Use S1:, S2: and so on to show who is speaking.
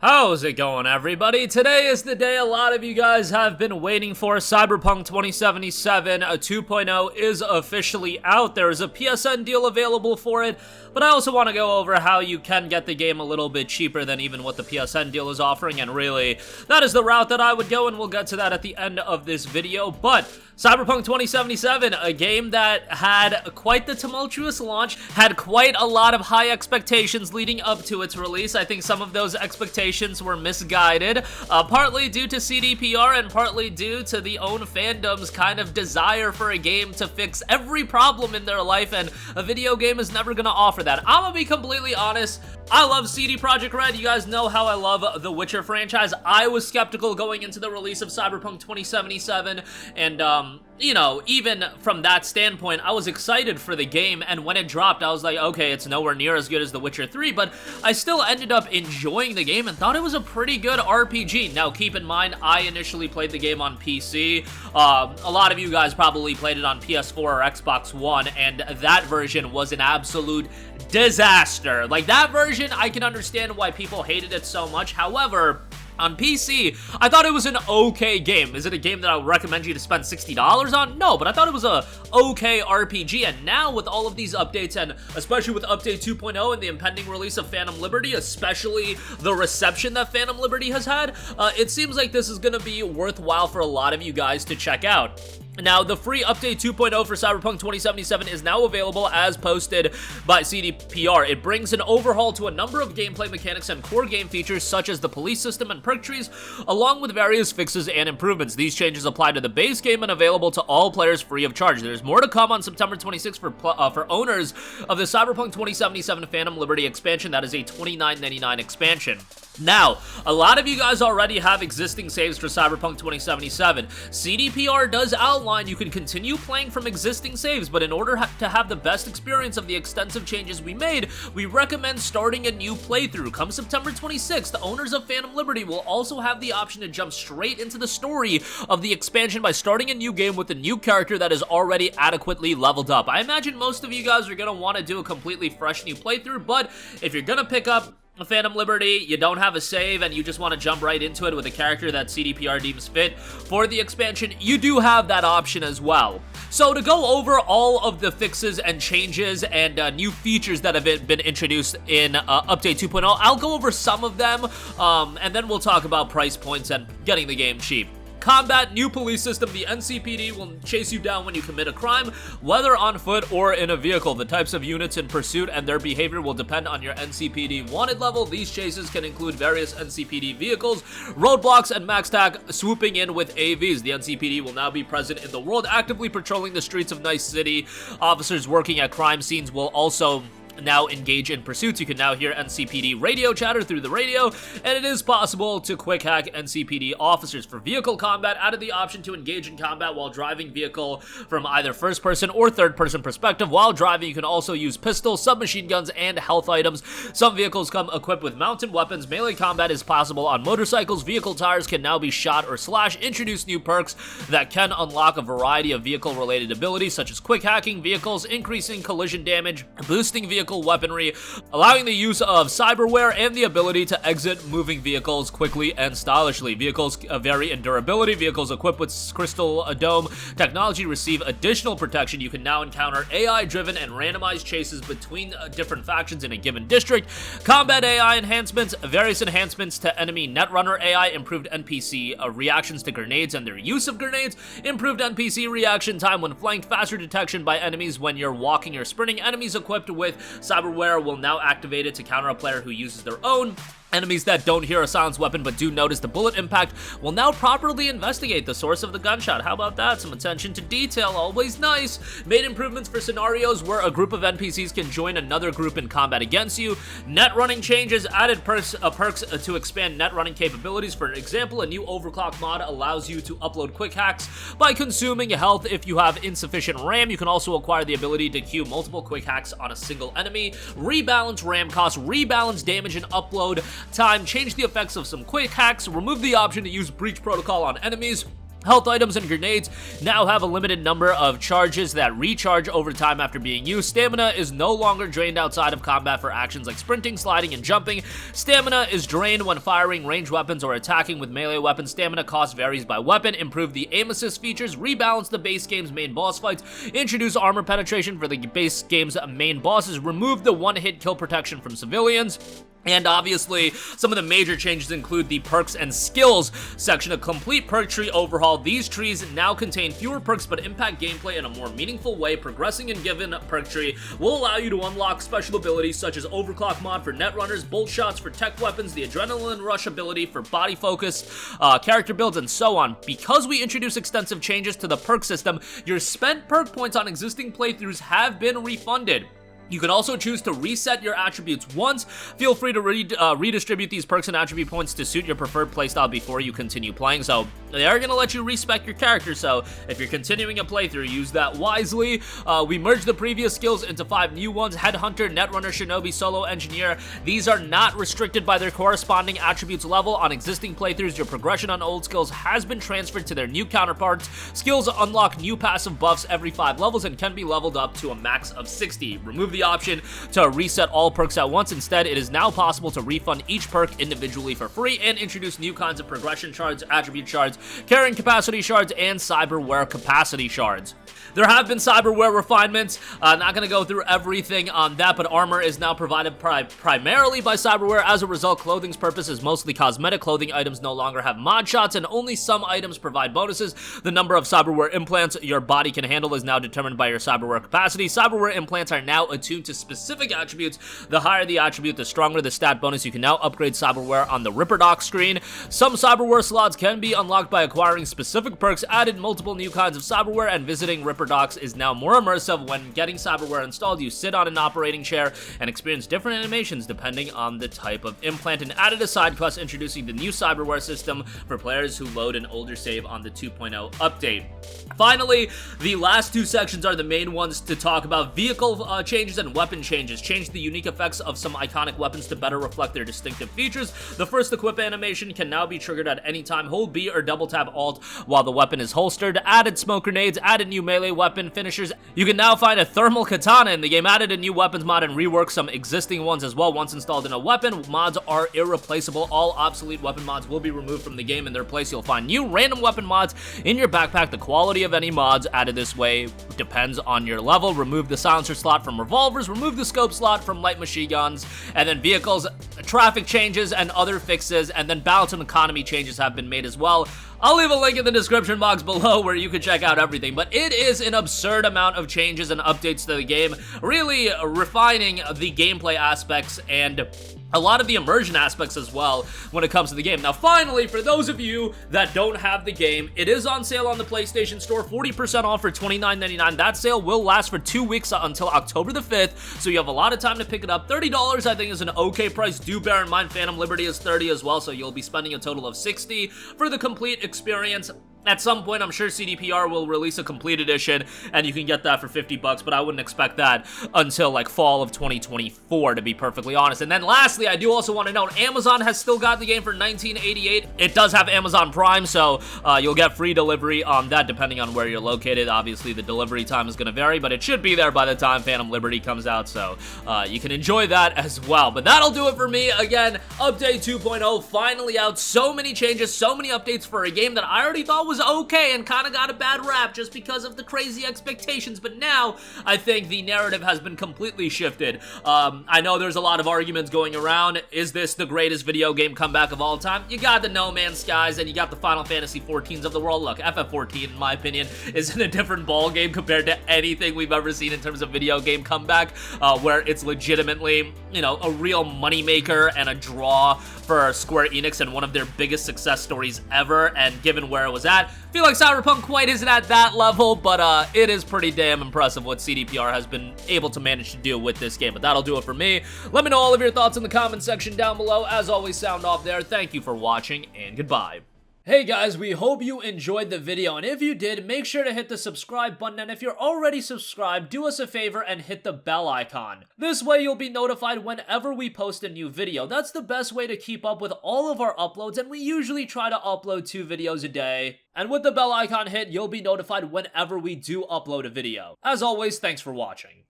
S1: How's it going, everybody? Today is the day a lot of you guys have been waiting for. Cyberpunk 2077 2.0 is officially out. There is a PSN deal available for it, but I also want to go over how you can get the game a little bit cheaper than even what the PSN deal is offering, and really, that is the route that I would go, and we'll get to that at the end of this video. But Cyberpunk 2077, a game that had quite the tumultuous launch, had quite a lot of high expectations leading up to its release. I think some of those expectations were misguided, partly due to CDPR and partly due to the own fandom's kind of desire for a game to fix every problem in their life, and a video game is never gonna offer that. I'm gonna be completely honest, I love CD Projekt Red. You guys know how I love the Witcher franchise. I was skeptical going into the release of Cyberpunk 2077, and you know, even from that standpoint, I was excited for the game, and when it dropped, I was like, okay, it's nowhere near as good as The Witcher 3, but I still ended up enjoying the game and thought it was a pretty good RPG. Now, keep in mind, I initially played the game on PC. A lot of you guys probably played it on PS4 or Xbox One, and that version was an absolute disaster. Like, that version, I can understand why people hated it so much. However, on PC, I thought it was an okay game. Is it a game that I would recommend you to spend $60 on? No, but I thought it was a okay RPG, and now with all of these updates, and especially with Update 2.0 and the impending release of Phantom Liberty, especially the reception that Phantom Liberty has had, it seems like this is going to be worthwhile for a lot of you guys to check out. Now, the free Update 2.0 for Cyberpunk 2077 is now available as posted by CDPR. It brings an overhaul to a number of gameplay mechanics and core game features such as the police system and perk trees, along with various fixes and improvements. These changes apply to the base game and available to all players free of charge. There's more to come on September 26th for owners of the Cyberpunk 2077 Phantom Liberty expansion. That is a $29.99 expansion. Now, a lot of you guys already have existing saves for Cyberpunk 2077. CDPR does outline you can continue playing from existing saves, but in order to have the best experience of the extensive changes we made, we recommend starting a new playthrough. Come September 26th, the owners of Phantom Liberty will also have the option to jump straight into the story of the expansion by starting a new game with a new character that is already adequately leveled up. I imagine most of you guys are going to want to do a completely fresh new playthrough, but if you're going to pick up Phantom Liberty, you don't have a save, and you just want to jump right into it with a character that CDPR deems fit for the expansion, you do have that option as well. So to go over all of the fixes and changes and new features that have been introduced in Update 2.0, I'll go over some of them, and then we'll talk about price points and getting the game cheap. Combat, new police system. The NCPD will chase you down when you commit a crime, whether on foot or in a vehicle. The types of units in pursuit and their behavior will depend on your NCPD wanted level. These chases can include various NCPD vehicles, roadblocks, and max tag swooping in with AVs. The NCPD will now be present in the world, actively patrolling the streets of Nice City. Officers working at crime scenes will also now engage in pursuits. You can now hear NCPD radio chatter through the radio, and it is possible to quick hack NCPD officers. For vehicle combat, added the option to engage in combat while driving vehicle from either first person or third person perspective. While driving, you can also use pistols, submachine guns, and health items. Some vehicles come equipped with mounted weapons. Melee combat is possible on motorcycles. Vehicle tires can now be shot or slashed. Introduce new perks that can unlock a variety of vehicle related abilities such as quick hacking vehicles, increasing collision damage, boosting vehicle weaponry, allowing the use of cyberware, and the ability to exit moving vehicles quickly and stylishly. Vehicles vary in durability. Vehicles equipped with Crystal Dome technology receive additional protection. You can now encounter AI-driven and randomized chases between different factions in a given district. Combat AI enhancements, various enhancements to enemy Netrunner AI, improved NPC reactions to grenades and their use of grenades, improved NPC reaction time when flanked, faster detection by enemies when you're walking or sprinting. Enemies equipped with cyberware will now activate it to counter a player who uses their own. Enemies that don't hear a silenced weapon but do notice the bullet impact will now properly investigate the source of the gunshot. How about that? Some attention to detail, always nice. Made improvements for scenarios where a group of NPCs can join another group in combat against you. Net running changes, added perks to expand net running capabilities. For example, a new overclock mod allows you to upload quick hacks by consuming health. If you have insufficient RAM, you can also acquire the ability to queue multiple quick hacks on a single enemy. Rebalance RAM costs, rebalance damage and upload time, change the effects of some quick hacks, remove the option to use breach protocol on enemies, Health items and grenades now have a limited number of charges that recharge over time after being used. Stamina is no longer drained outside of combat for actions like sprinting, sliding, and jumping. Stamina is drained when firing ranged weapons or attacking with melee weapons. Stamina cost varies by weapon. Improve the aim assist features. Rebalance the base game's main boss fights. Introduce armor penetration for the base game's main bosses. Remove the one-hit kill protection from civilians. And obviously, some of the major changes include the perks and skills section. A complete perk tree overhaul. These trees now contain fewer perks but impact gameplay in a more meaningful way. Progressing in given perk tree will allow you to unlock special abilities such as Overclock mod for netrunners, bolt shots for tech weapons, the Adrenaline Rush ability for body focus, character builds, and so on. Because we introduce extensive changes to the perk system, your spent perk points on existing playthroughs have been refunded. You can also choose to reset your attributes once. Feel free to redistribute these perks and attribute points to suit your preferred playstyle before you continue playing. So they are going to let you respec your character, so if you're continuing a playthrough, use that wisely. We merged the previous skills into 5 new ones: Headhunter, Netrunner, Shinobi, Solo Engineer. These are not restricted by their corresponding attributes level. On existing playthroughs, your progression on old skills has been transferred to their new counterparts. Skills unlock new passive buffs every 5 levels and can be leveled up to a max of 60. Remove the option to reset all perks at once. Instead, it is now possible to refund each perk individually for free and introduce new kinds of progression shards, attribute shards, carrying capacity shards, and cyberware capacity shards. There have been cyberware refinements. Not going to go through everything on that, but armor is now provided primarily by cyberware. As a result, clothing's purpose is mostly cosmetic. Clothing items no longer have mod shots, and only some items provide bonuses. The number of cyberware implants your body can handle is now determined by your cyberware capacity. Cyberware implants are now attuned to specific attributes. The higher the attribute, the stronger the stat bonus. You can now upgrade cyberware on the Ripper Dock screen. Some cyberware slots can be unlocked by acquiring specific perks. Added multiple new kinds of cyberware, and visiting Ripper Docks is now more immersive. When getting cyberware installed, you sit on an operating chair and experience different animations depending on the type of implant. And added a side quest introducing the new cyberware system for players who load an older save on the 2.0 update. Finally, the last 2 sections are the main ones to talk about: vehicle changes and weapon changes. Change the unique effects of some iconic weapons to better reflect their distinctive features. The first equip animation can now be triggered at any time. Hold B or double tap Alt while the weapon is holstered. Added smoke grenades, added new melee weapon finishers. You can now find a thermal katana in the game. Added a new weapons mod and reworked some existing ones as well. Once installed in a weapon, mods are irreplaceable. All obsolete weapon mods will be removed from the game. In their place, you'll find new random weapon mods in your backpack. The quality of any mods added this way depends on your level. Remove the silencer slot from revolvers. Remove the scope slot from light machine guns. And then vehicles, traffic changes, and other fixes. And then balance and economy changes have been made as well. I'll leave a link in the description box below where you can check out everything, but it is an absurd amount of changes and updates to the game, really refining the gameplay aspects and a lot of the immersion aspects as well when it comes to the game. Now, finally, for those of you that don't have the game, it is on sale on the PlayStation Store, 40% off for $29.99. That sale will last for 2 weeks until October the 5th, so you have a lot of time to pick it up. $30, I think, is an okay price. Do bear in mind, Phantom Liberty is $30 as well, so you'll be spending a total of $60 for the complete experience. At some point, I'm sure CDPR will release a complete edition, and you can get that for $50, but I wouldn't expect that until, like, fall of 2024, to be perfectly honest. And then lastly, I do also want to note, Amazon has still got the game for $19.88. It does have Amazon Prime, so you'll get free delivery on that, depending on where you're located. Obviously, the delivery time is going to vary, but it should be there by the time Phantom Liberty comes out, so you can enjoy that as well. But that'll do it for me. Again, Update 2.0 finally out. So many changes, so many updates for a game that I already thought was okay and kind of got a bad rap just because of the crazy expectations, but now I think the narrative has been completely shifted. I know there's a lot of arguments going around. Is this the greatest video game comeback of all time? You got the No Man's Skies and you got the Final Fantasy 14s of the world. Look, FF14, in my opinion, is in a different ball game compared to anything we've ever seen in terms of video game comeback, where it's legitimately, you know, a real moneymaker and a draw for Square Enix and one of their biggest success stories ever. And given where it was at, I feel like Cyberpunk quite isn't at that level, but it is pretty damn impressive what CDPR has been able to manage to do with this game. But that'll do it for me. Let me know all of your thoughts in the comment section down below. As always, sound off there. Thank you for watching, and goodbye. Hey guys, we hope you enjoyed the video, and if you did, make sure to hit the subscribe button, and if you're already subscribed, do us a favor and hit the bell icon. This way you'll be notified whenever we post a new video. That's the best way to keep up with all of our uploads, and we usually try to upload 2 videos a day. And with the bell icon hit, you'll be notified whenever we do upload a video. As always, thanks for watching.